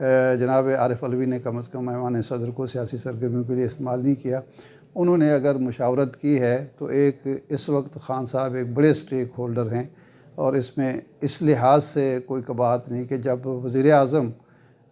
جناب عارف علوی نے کم از کم ایوان صدر کو سیاسی سرگرمیوں کے لیے استعمال نہیں کیا. انہوں نے اگر مشاورت کی ہے تو ایک اس وقت خان صاحب ایک بڑے سٹیک ہولڈر ہیں، اور اس میں اس لحاظ سے کوئی بات نہیں کہ جب وزیر اعظم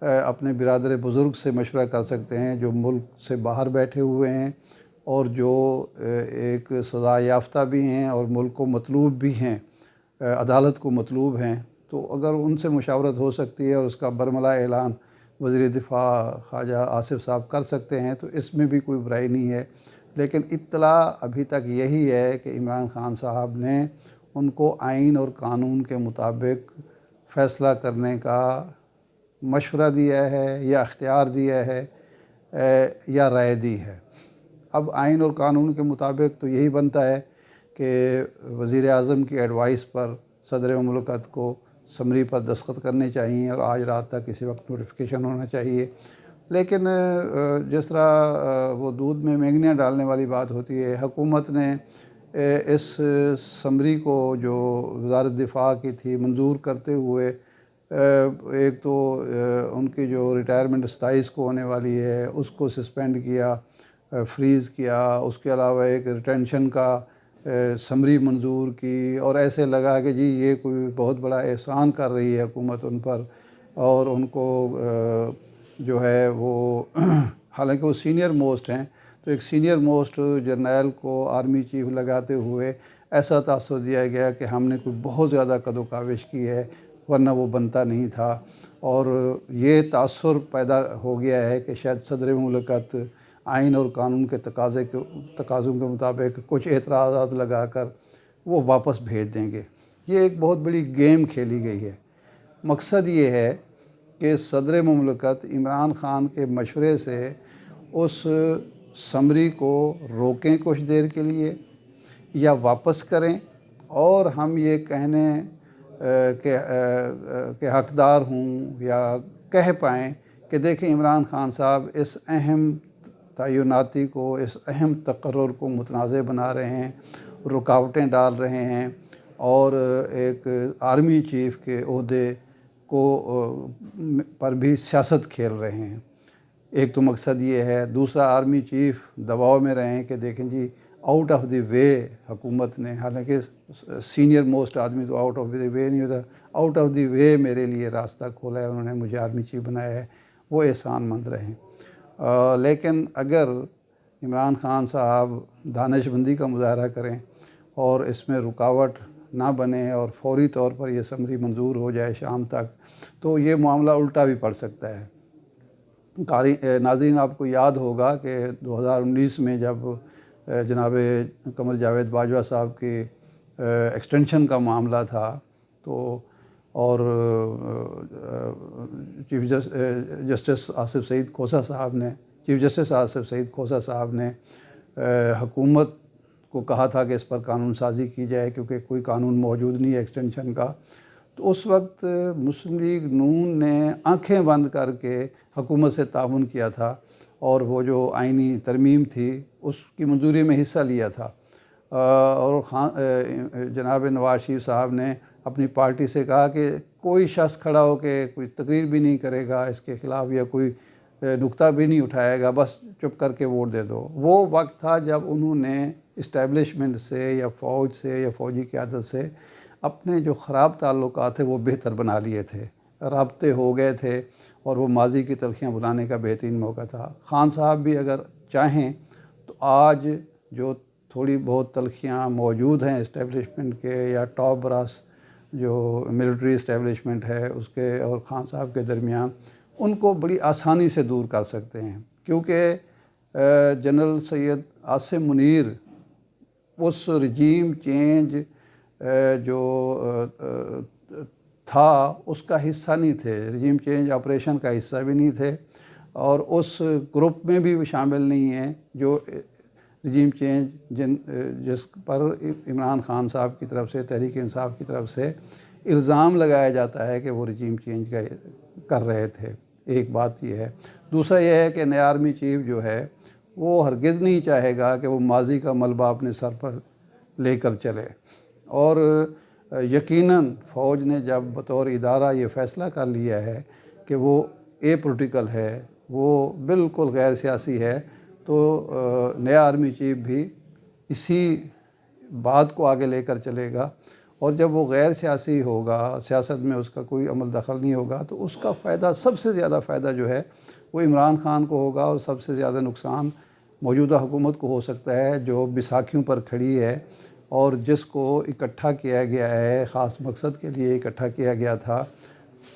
اپنے برادر بزرگ سے مشورہ کر سکتے ہیں جو ملک سے باہر بیٹھے ہوئے ہیں اور جو ایک سزا یافتہ بھی ہیں اور ملک کو مطلوب بھی ہیں، عدالت کو مطلوب ہیں، تو اگر ان سے مشاورت ہو سکتی ہے اور اس کا برملا اعلان وزیر دفاع خواجہ آصف صاحب کر سکتے ہیں تو اس میں بھی کوئی برائی نہیں ہے. لیکن اطلاع ابھی تک یہی ہے کہ عمران خان صاحب نے ان کو آئین اور قانون کے مطابق فیصلہ کرنے کا مشورہ دیا ہے یا اختیار دیا ہے یا رائے دی ہے. اب آئین اور قانون کے مطابق تو یہی بنتا ہے کہ وزیر اعظم کی ایڈوائس پر صدر مملکت کو سمری پر دستخط کرنے چاہیے اور آج رات تک کسی وقت نوٹیفیکیشن ہونا چاہیے. لیکن جس طرح وہ دودھ میں مینگنیاں ڈالنے والی بات ہوتی ہے، حکومت نے اس سمری کو جو وزارت دفاع کی تھی منظور کرتے ہوئے ایک تو ان کی جو ریٹائرمنٹ 27 کو ہونے والی ہے اس کو سسپینڈ کیا، فریز کیا، اس کے علاوہ ایک ریٹینشن کا سمری منظور کی، اور ایسے لگا کہ جی یہ کوئی بہت بڑا احسان کر رہی ہے حکومت ان پر، اور ان کو جو ہے وہ حالانکہ وہ سینئر موسٹ ہیں تو ایک سینئر موسٹ جرنیل کو آرمی چیف لگاتے ہوئے ایسا تاثر دیا گیا کہ ہم نے کوئی بہت زیادہ قد و کاوش کی ہے ورنہ وہ بنتا نہیں تھا. اور یہ تاثر پیدا ہو گیا ہے کہ شاید صدر مملکت آئین اور قانون کے تقاضوں کے مطابق کچھ اعتراضات لگا کر وہ واپس بھیج دیں گے. یہ ایک بہت بڑی گیم کھیلی گئی ہے. مقصد یہ ہے کہ صدر مملکت عمران خان کے مشورے سے اس سمری کو روکیں کچھ دیر کے لیے یا واپس کریں، اور ہم یہ کہنے کہ حقدار ہوں یا کہہ پائیں کہ دیکھیں عمران خان صاحب اس اہم تعیناتی کو، اس اہم تقرر کو متنازع بنا رہے ہیں، رکاوٹیں ڈال رہے ہیں، اور ایک آرمی چیف کے عہدے کو پر بھی سیاست کھیل رہے ہیں. ایک تو مقصد یہ ہے. دوسرا، آرمی چیف دباؤ میں رہیں کہ دیکھیں جی آؤٹ آف دی وے حکومت نے، حالانکہ سینئر موسٹ آدمی تو آؤٹ آف دی وے نہیں ہوتا، آؤٹ آف دی وے میرے لیے راستہ کھولا ہے، انہوں نے مجھے آرمی چیف بنایا ہے، وہ احسان مند رہیں. لیکن اگر عمران خان صاحب دانش مندی کا مظاہرہ کریں اور اس میں رکاوٹ نہ بنے اور فوری طور پر یہ سمری منظور ہو جائے شام تک، تو یہ معاملہ الٹا بھی پڑ سکتا ہے. ناظرین، آپ کو یاد ہوگا کہ 2019 میں جب جناب قمر جاوید باجوہ صاحب کی ایکسٹینشن کا معاملہ تھا تو اور چیف جسٹس آصف سعید کھوسہ صاحب نے چیف جسٹس آصف سعید کھوسہ صاحب نے حکومت کو کہا تھا کہ اس پر قانون سازی کی جائے کیونکہ کوئی قانون موجود نہیں ہے ایکسٹینشن کا، تو اس وقت مسلم لیگ نون نے آنکھیں بند کر کے حکومت سے تعاون کیا تھا اور وہ جو آئینی ترمیم تھی اس کی منظوری میں حصہ لیا تھا. اور جناب نواز شریف صاحب نے اپنی پارٹی سے کہا کہ کوئی شخص کھڑا ہو کے کوئی تقریر بھی نہیں کرے گا اس کے خلاف یا کوئی نقطہ بھی نہیں اٹھائے گا، بس چپ کر کے ووٹ دے دو. وہ وقت تھا جب انہوں نے اسٹیبلشمنٹ سے یا فوج سے یا فوجی قیادت سے اپنے جو خراب تعلقات تھے وہ بہتر بنا لیے تھے، رابطے ہو گئے تھے، اور وہ ماضی کی تلخیاں بلانے کا بہترین موقع تھا. خان صاحب بھی اگر چاہیں تو آج جو تھوڑی بہت تلخیاں موجود ہیں اسٹیبلشمنٹ کے یا ٹاپ براس جو ملٹری اسٹیبلشمنٹ ہے اس کے اور خان صاحب کے درمیان، ان کو بڑی آسانی سے دور کر سکتے ہیں، کیونکہ جنرل سید عاصم منیر اس رجیم چینج جو تھا اس کا حصہ نہیں تھے، رجیم چینج آپریشن کا حصہ بھی نہیں تھے، اور اس گروپ میں بھی شامل نہیں ہیں جو رجیم چینج جس پر عمران خان صاحب کی طرف سے، تحریک انصاف کی طرف سے الزام لگایا جاتا ہے کہ وہ رجیم چینج کر رہے تھے. ایک بات یہ ہے. دوسرا یہ ہے کہ نیا آرمی چیف جو ہے وہ ہرگز نہیں چاہے گا کہ وہ ماضی کا ملبہ اپنے سر پر لے کر چلے، اور یقیناً فوج نے جب بطور ادارہ یہ فیصلہ کر لیا ہے کہ وہ اے پولیٹیکل ہے، وہ بالکل غیر سیاسی ہے، تو نیا آرمی چیف بھی اسی بات کو آگے لے کر چلے گا، اور جب وہ غیر سیاسی ہوگا، سیاست میں اس کا کوئی عمل دخل نہیں ہوگا، تو اس کا فائدہ، سب سے زیادہ فائدہ جو ہے وہ عمران خان کو ہوگا، اور سب سے زیادہ نقصان موجودہ حکومت کو ہو سکتا ہے، جو بیساکھیوں پر کھڑی ہے اور جس کو اکٹھا کیا گیا ہے، خاص مقصد کے لیے اکٹھا کیا گیا تھا،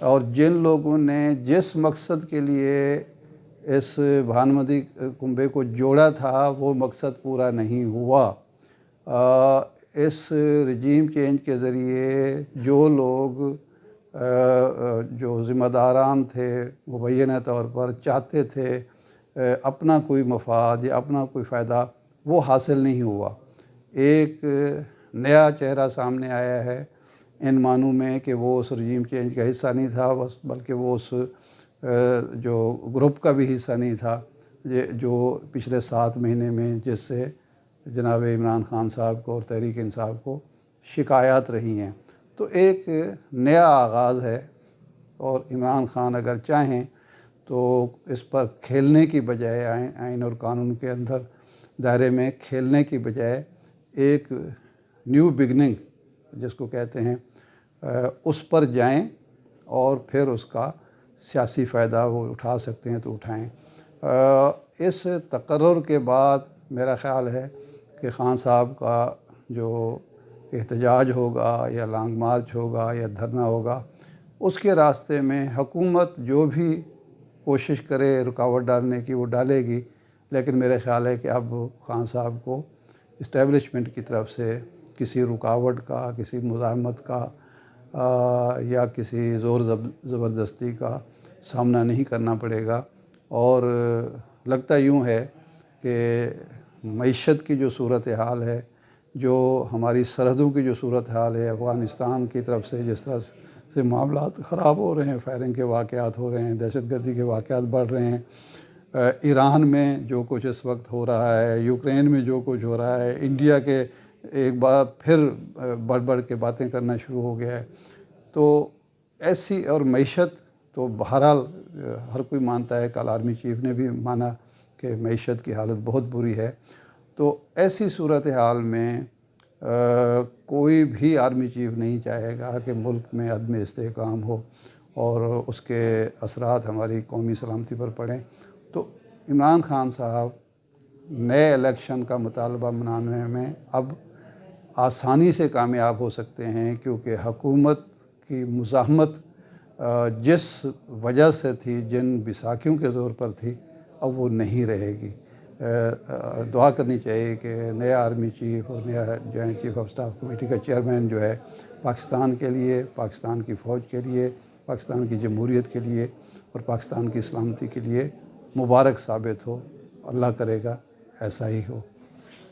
اور جن لوگوں نے جس مقصد کے لیے اس بھانمتی کنبے کو جوڑا تھا وہ مقصد پورا نہیں ہوا۔ اس رجیم چینج کے ذریعے جو لوگ جو ذمہ داران تھے، مبینہ طور پر چاہتے تھے اپنا کوئی مفاد یا اپنا کوئی فائدہ، وہ حاصل نہیں ہوا۔ ایک نیا چہرہ سامنے آیا ہے ان معنوں میں کہ وہ اس رجیم چینج کا حصہ نہیں تھا، بلکہ وہ اس جو گروپ کا بھی حصہ نہیں تھا جو پچھلے 7 مہینے میں جس سے جناب عمران خان صاحب کو اور تحریک انصاف کو شکایات رہی ہیں۔ تو ایک نیا آغاز ہے، اور عمران خان اگر چاہیں تو اس پر کھیلنے کی بجائے، آئین اور قانون کے اندر دائرے میں کھیلنے کی بجائے، ایک نیو بگننگ جس کو کہتے ہیں اس پر جائیں، اور پھر اس کا سیاسی فائدہ وہ اٹھا سکتے ہیں تو اٹھائیں۔ اس تقرر کے بعد میرا خیال ہے کہ خان صاحب کا جو احتجاج ہوگا یا لانگ مارچ ہوگا یا دھرنا ہوگا، اس کے راستے میں حکومت جو بھی کوشش کرے رکاوٹ ڈالنے کی وہ ڈالے گی، لیکن میرے خیال ہے کہ اب خان صاحب کو اسٹیبلشمنٹ کی طرف سے کسی رکاوٹ کا، کسی مزاحمت کا یا کسی زور زبردستی کا سامنا نہیں کرنا پڑے گا، اور لگتا یوں ہے کہ معیشت کی جو صورتحال ہے، جو ہماری سرحدوں کی جو صورتحال ہے، افغانستان کی طرف سے جس طرح سے معاملات خراب ہو رہے ہیں، فائرنگ کے واقعات ہو رہے ہیں، دہشت گردی کے واقعات بڑھ رہے ہیں، ایران میں جو کچھ اس وقت ہو رہا ہے، یوکرین میں جو کچھ ہو رہا ہے، انڈیا کے ایک بار پھر بڑھ بڑھ کے باتیں کرنا شروع ہو گیا ہے، تو ایسی، اور معیشت تو بہرحال ہر کوئی مانتا ہے، کل آرمی چیف نے بھی مانا کہ معیشت کی حالت بہت بری ہے، تو ایسی صورتحال میں کوئی بھی آرمی چیف نہیں چاہے گا کہ ملک میں عدم استحکام ہو اور اس کے اثرات ہماری قومی سلامتی پر پڑیں۔ تو عمران خان صاحب نئے الیکشن کا مطالبہ منانے میں اب آسانی سے کامیاب ہو سکتے ہیں، کیونکہ حکومت کی مزاحمت جس وجہ سے تھی، جن بیساکھیوں کے زور پر تھی، اب وہ نہیں رہے گی۔ دعا کرنی چاہیے کہ نیا آرمی چیف اور نیا joint chief of staff committee کا چیئرمین جو ہے پاکستان کے لیے، پاکستان کی فوج کے لیے، پاکستان کی جمہوریت کے لیے اور پاکستان کی سلامتی کے لیے مبارک ثابت ہو۔ اللہ کرے گا ایسا ہی ہو۔